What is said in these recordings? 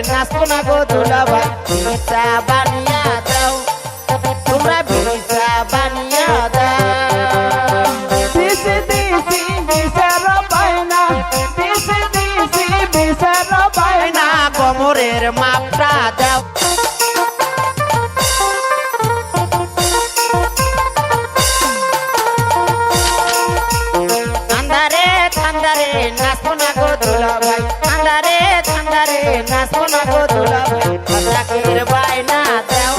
নাচবো না গো দুলাভাই ভিসা বানিয়া দাও তোমরা ভিসা বানিয়া দাও দিছি দিছি বিচার পাইনা দিছি দিছি বিচার পাইনা না কোমরের মাপটা দাও ঠান্ডারে নাচবো না গো দুলাভাই ঠান্ডারে নাচবো না গো দুলাভাই হেসাকের বায়না দাও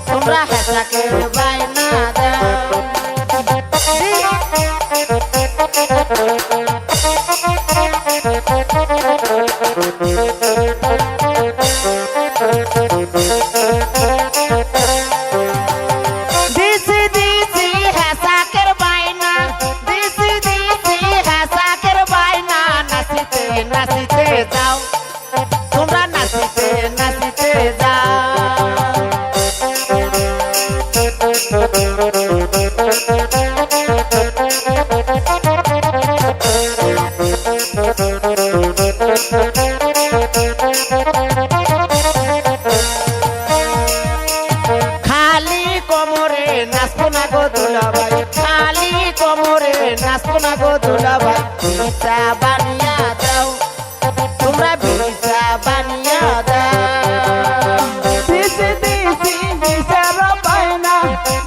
তোমরা হেসাকের বায়না দাও দিছি দিছি হেসাকের বায়না দিছি দিছি হেসাকের বায়না নাচিতে নাচিতে যাও তোমরা নাচিতে নাচিতে যাও খালি কোমরে নাচবো না গো দুলাভাই খালি কোমরে নাচবো না গো দুলাভাই ভিসা বানিয়া দাও তোমরা ভিসা বানিয়া দাও দিছি দিছি বিচার পাইনা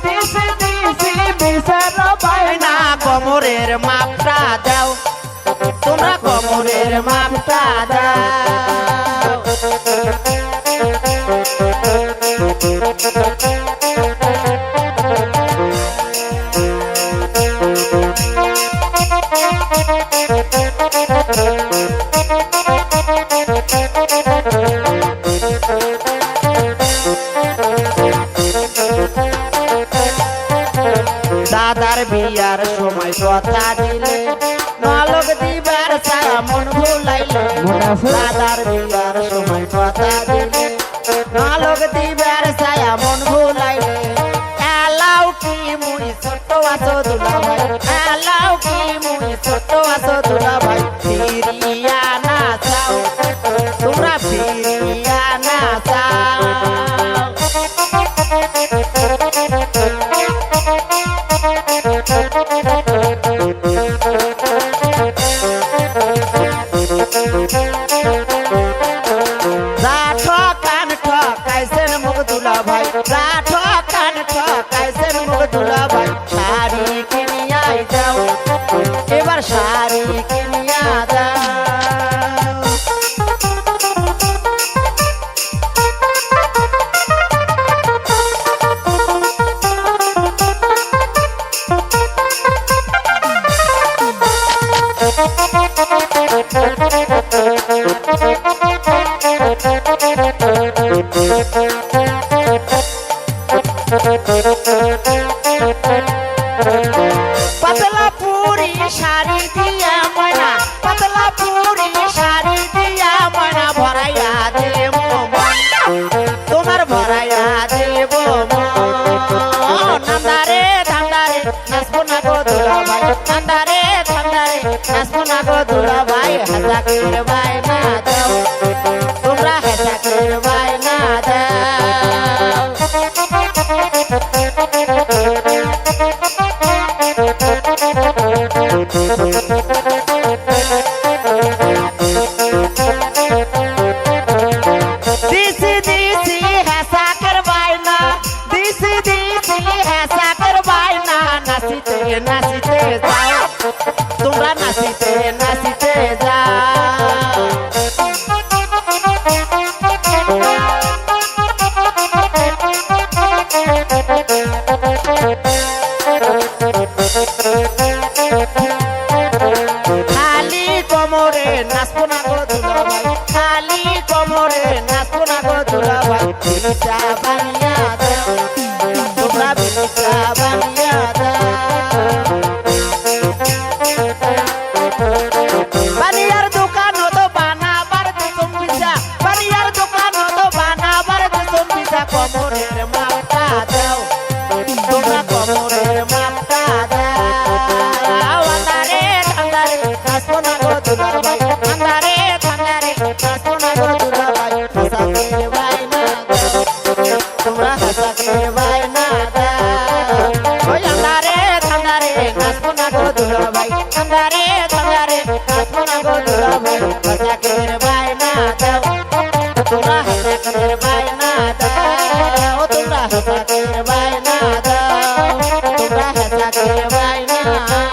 দিছি দিছি বিচার পাইনা না কোমরের মাপটা দাও তোমরা কোমরের মাপটা দাও দাদার বিয়ার সময় কথা দিলে নলক দিবার সারা মন ভুলাইলে দাদার বিয়ার সময় কথা দিলে নলক দিবার সারা মন ভুলাইলে এলাও কি মুই ছোট আছো দুলাভাই এলাও কি মুই ছোট আছো দুলাভাই ফিরিয়া না চাও তোমরা ফিরিয়া না চাও ঠকাইছেন মুখ দুলাভাই ঠকাইছেন মুখ দুলাভাই শাড়ি কিনিয়াই যাও এবার শাড়ি কিনিয়া যাও পাতলা পুরি শাড়ি দিয়া ময়না পাতলা পুরি শাড়ি দিয়া ময়না ভরাইয়া দেব তোমার ভরাইয়া দেব ঠান্ডারে নাচবো না গো দুলাভাই ঠান্ডারে নাচবো না গো দুলাভাই হেসাকের বায়না দাও তোমরা হেসাকের বায়না দাও দিছি দিছি হেসাকের বায়না দিছি দিছি হেসাকের বায়না নাচিতে নাচিতে যাও তোমরা নাচিতে নাচিতে যাও খালি কোমরে নাচবো না গো দুলাভাই খালি কোমরে নাচবো না গো দুলাভাই ভিসা বানিয়া দাও তোমরা ভিসা বানিয়া দাও বানিয়ার দোকান তো বানাবার দিছুন ভিসা বানিয়ার দোকান তো বানাবার দিছুন ভিসা কোমরের মাপটা দাও তোমরা কোমরের মাপটা দাও ঠান্ডারে নাচবো না গো দুলাভাই ঠান্ডারে নাচবো না গো দুলাভাই বায়না দাও তোমরা হেঁচা খেয়ে বায়না